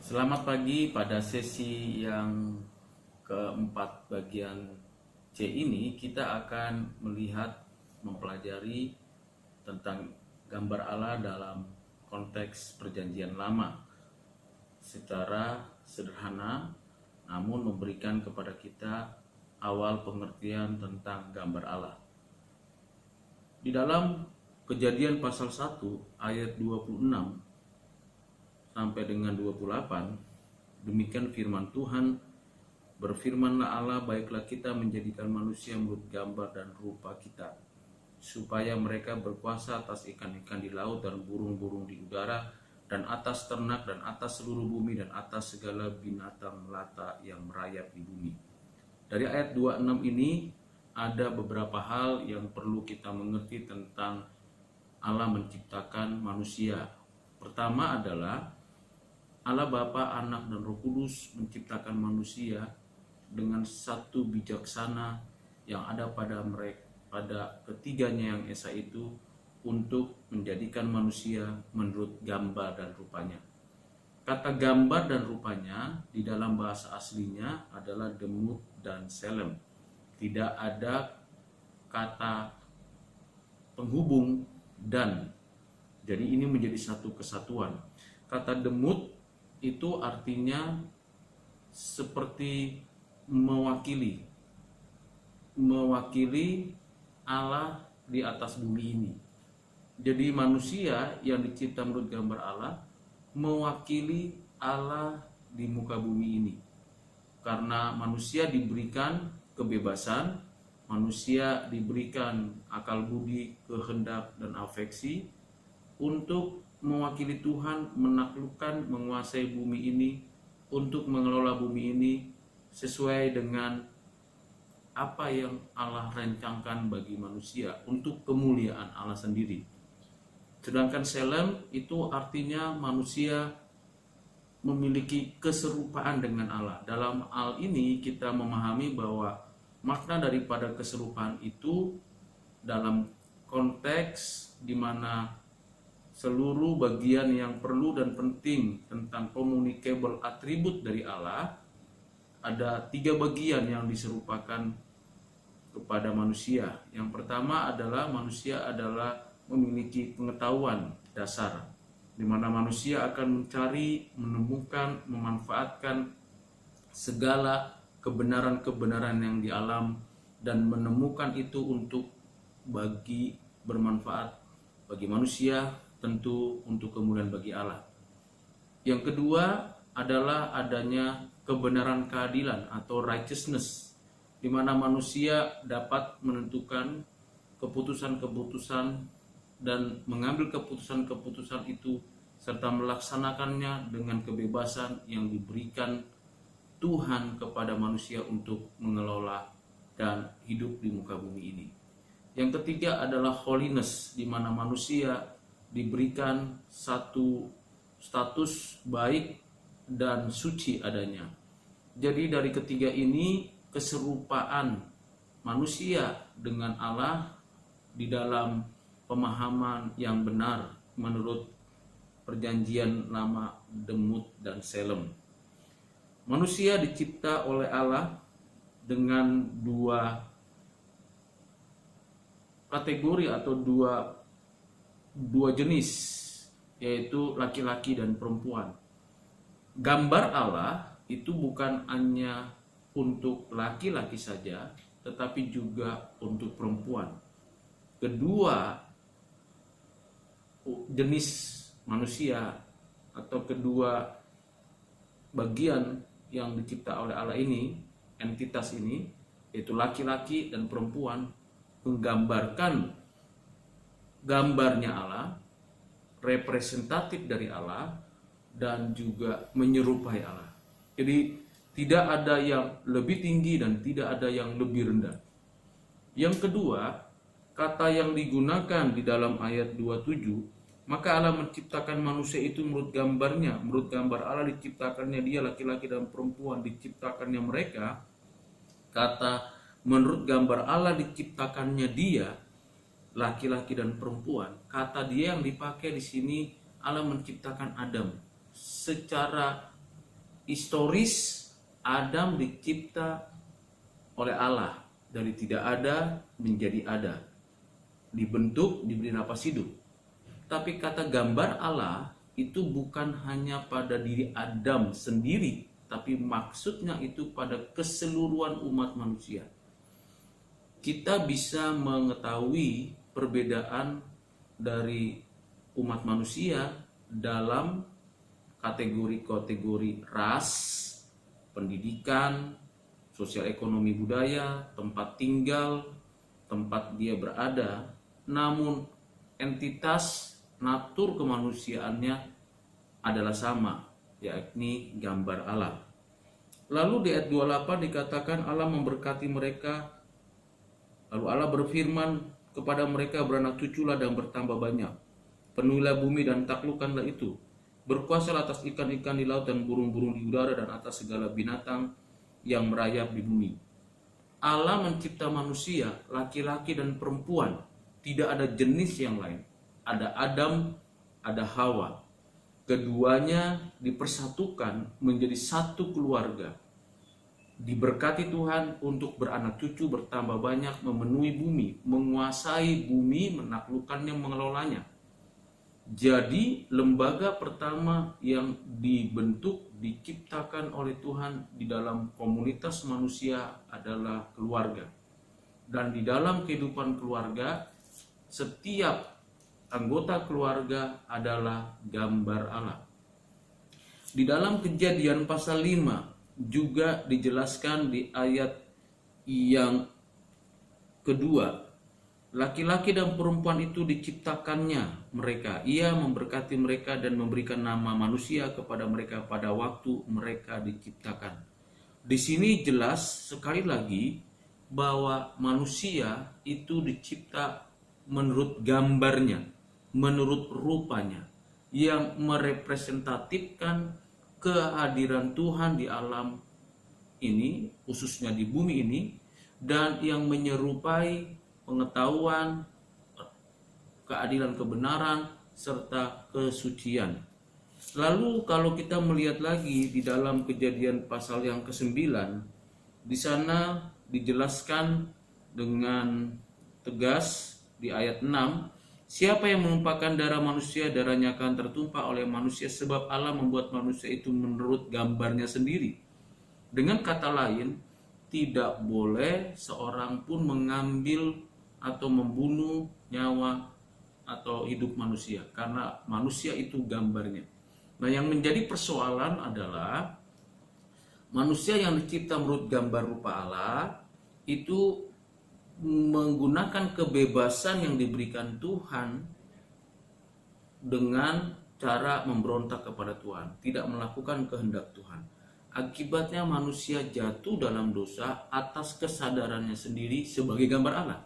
Selamat pagi. Pada sesi yang keempat bagian C ini kita akan melihat, mempelajari tentang gambar Allah dalam konteks perjanjian lama secara sederhana, namun memberikan kepada kita awal pengertian tentang gambar Allah. Di dalam Kejadian pasal 1 ayat 26 sampai dengan 28, demikian firman Tuhan, berfirmanlah Allah, baiklah kita menjadikan manusia menurut gambar dan rupa kita, supaya mereka berkuasa atas ikan-ikan di laut dan burung-burung di udara, dan atas ternak, dan atas seluruh bumi, dan atas segala binatang melata yang merayap di bumi. Dari ayat 26 ini ada beberapa hal yang perlu kita mengerti tentang Allah menciptakan manusia. Pertama adalah Allah Bapa, Anak, dan Roh Kudus menciptakan manusia dengan satu bijaksana yang ada pada mereka, pada ketiganya yang esa itu, untuk menjadikan manusia menurut gambar dan rupanya. Kata gambar dan rupanya di dalam bahasa aslinya adalah demut dan selem. Tidak ada kata penghubung dan. Jadi ini menjadi satu kesatuan. Kata demut itu artinya seperti mewakili Allah di atas bumi ini. Jadi manusia yang dicipta menurut gambar Allah mewakili Allah di muka bumi ini. Karena manusia diberikan kebebasan, manusia diberikan akal budi, kehendak, dan afeksi untuk mewakili Tuhan, menaklukkan, menguasai bumi ini, untuk mengelola bumi ini sesuai dengan apa yang Allah rencangkan bagi manusia untuk kemuliaan Allah sendiri. Sedangkan selem itu artinya manusia memiliki keserupaan dengan Allah. Dalam hal ini kita memahami bahwa makna daripada keserupaan itu dalam konteks di mana seluruh bagian yang perlu dan penting tentang communicable atribut dari Allah, ada 3 bagian yang diserupakan kepada manusia. Yang pertama adalah manusia adalah memiliki pengetahuan dasar, di mana manusia akan mencari, menemukan, memanfaatkan segala kebenaran-kebenaran yang di alam dan menemukan itu untuk bermanfaat bagi manusia, tentu untuk kemuliaan bagi Allah. Yang kedua adalah adanya kebenaran keadilan atau righteousness, di mana manusia dapat menentukan keputusan-keputusan dan mengambil keputusan-keputusan itu serta melaksanakannya dengan kebebasan yang diberikan Tuhan kepada manusia untuk mengelola dan hidup di muka bumi ini. Yang ketiga adalah holiness, di mana manusia diberikan satu status baik dan suci adanya. Jadi dari ketiga ini, keserupaan manusia dengan Allah di dalam pemahaman yang benar menurut perjanjian lama demut dan selem. Manusia dicipta oleh Allah dengan 2 kategori atau dua jenis, yaitu laki-laki dan perempuan. Gambar Allah itu bukan hanya untuk laki-laki saja, tetapi juga untuk perempuan. Kedua jenis manusia atau kedua bagian yang dicipta oleh Allah ini, entitas ini, yaitu laki-laki dan perempuan, menggambarkan gambarnya Allah, representatif dari Allah, dan juga menyerupai Allah. Jadi tidak ada yang lebih tinggi dan tidak ada yang lebih rendah. Yang kedua, kata yang digunakan di dalam ayat 27, maka Allah menciptakan manusia itu menurut gambarnya, menurut gambar Allah diciptakannya dia, laki-laki dan perempuan diciptakannya mereka. Kata menurut gambar Allah diciptakannya dia, laki-laki dan perempuan, kata dia yang dipakai di sini Allah menciptakan Adam secara historis Adam dicipta oleh Allah dari tidak ada menjadi ada, dibentuk, diberi napas hidup. Tapi kata gambar Allah itu bukan hanya pada diri Adam sendiri, tapi maksudnya itu pada keseluruhan umat manusia. Kita bisa mengetahui perbedaan dari umat manusia dalam kategori-kategori ras, pendidikan, sosial ekonomi budaya, tempat tinggal, tempat dia berada. Namun entitas natur kemanusiaannya adalah sama, yakni gambar Allah. Lalu di ayat 28 dikatakan Allah memberkati mereka. Lalu Allah berfirman kepada mereka, beranak cuculah dan bertambah banyak. Penuhilah bumi dan taklukkanlah itu. Berkuasalah atas ikan-ikan di laut dan burung-burung di udara dan atas segala binatang yang merayap di bumi. Allah mencipta manusia, laki-laki dan perempuan. Tidak ada jenis yang lain. Ada Adam, ada Hawa. Keduanya dipersatukan menjadi satu keluarga. Diberkati Tuhan untuk beranak cucu, bertambah banyak, memenuhi bumi, menguasai bumi, menaklukkannya, mengelolanya. Jadi lembaga pertama yang dibentuk, diciptakan oleh Tuhan di dalam komunitas manusia adalah keluarga. Dan di dalam kehidupan keluarga, setiap anggota keluarga adalah gambar Allah. Di dalam Kejadian pasal 5 juga dijelaskan di ayat yang kedua, laki-laki dan perempuan itu diciptakannya mereka. Ia memberkati mereka dan memberikan nama manusia kepada mereka pada waktu mereka diciptakan. Di sini jelas sekali lagi bahwa manusia itu dicipta menurut gambarnya, menurut rupanya, yang merepresentatifkan kehadiran Tuhan di alam ini, khususnya di bumi ini, dan yang menyerupai pengetahuan, keadilan, kebenaran, serta kesucian. Lalu kalau kita melihat lagi di dalam Kejadian pasal yang ke-9, di sana dijelaskan dengan tegas di ayat 6, siapa yang menumpahkan darah manusia, darahnya akan tertumpah oleh manusia, sebab Allah membuat manusia itu menurut gambarnya sendiri. Dengan kata lain, tidak boleh seorang pun mengambil atau membunuh nyawa atau hidup manusia, karena manusia itu gambarnya. Nah, yang menjadi persoalan adalah manusia yang dicipta menurut gambar rupa Allah itu menggunakan kebebasan yang diberikan Tuhan dengan cara memberontak kepada Tuhan, tidak melakukan kehendak Tuhan. Akibatnya manusia jatuh dalam dosa atas kesadarannya sendiri sebagai gambar Allah.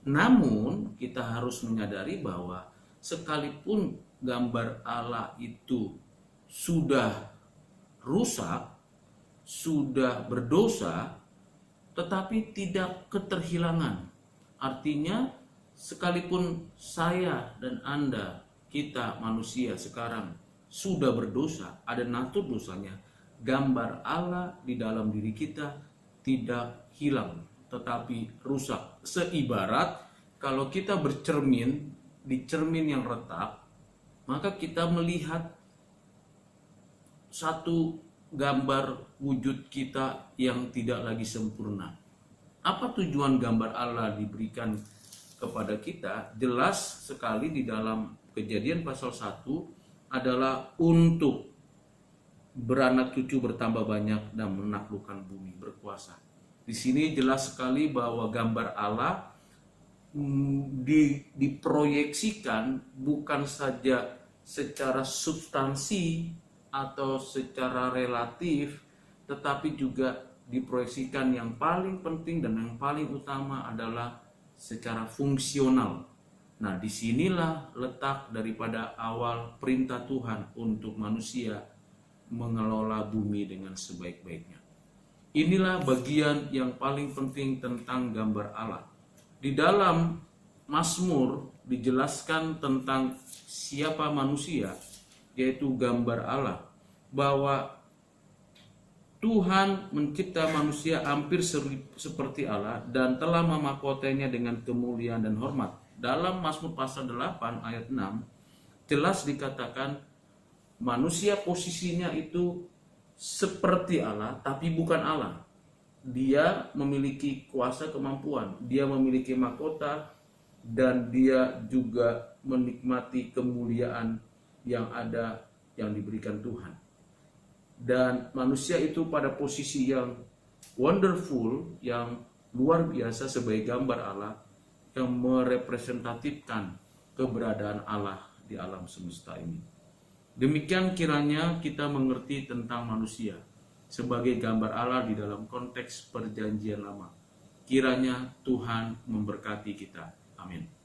Namun kita harus menyadari bahwa sekalipun gambar Allah itu sudah rusak, sudah berdosa, tetapi tidak keterhilangan. Artinya sekalipun saya dan Anda, kita manusia sekarang sudah berdosa, ada natur dosanya, gambar Allah di dalam diri kita tidak hilang, tetapi rusak. Seibarat kalau kita bercermin di cermin yang retak, maka kita melihat satu gambar wujud kita yang tidak lagi sempurna. Apa tujuan gambar Allah diberikan kepada kita? Jelas sekali di dalam Kejadian pasal 1 adalah untuk beranak cucu, bertambah banyak, dan menaklukkan bumi, berkuasa. Di sini jelas sekali bahwa gambar Allah diproyeksikan bukan saja secara substansi atau secara relatif, tetapi juga diproyeksikan yang paling penting dan yang paling utama adalah secara fungsional. Nah, disinilah letak daripada awal perintah Tuhan untuk manusia mengelola bumi dengan sebaik-baiknya. Inilah bagian yang paling penting tentang gambar Allah. Di dalam Mazmur dijelaskan tentang siapa manusia, yaitu gambar Allah, bahwa Tuhan mencipta manusia hampir seperti Allah dan telah memahkotanya dengan kemuliaan dan hormat. Dalam Mazmur pasal 8 ayat 6 jelas dikatakan manusia posisinya itu seperti Allah tapi bukan Allah. Dia memiliki kuasa kemampuan, dia memiliki mahkota, dan dia juga menikmati kemuliaan yang ada yang diberikan Tuhan. Dan manusia itu pada posisi yang wonderful, yang luar biasa sebagai gambar Allah yang merepresentatifkan keberadaan Allah di alam semesta ini. Demikian kiranya kita mengerti tentang manusia sebagai gambar Allah di dalam konteks perjanjian lama. Kiranya Tuhan memberkati kita. Amin.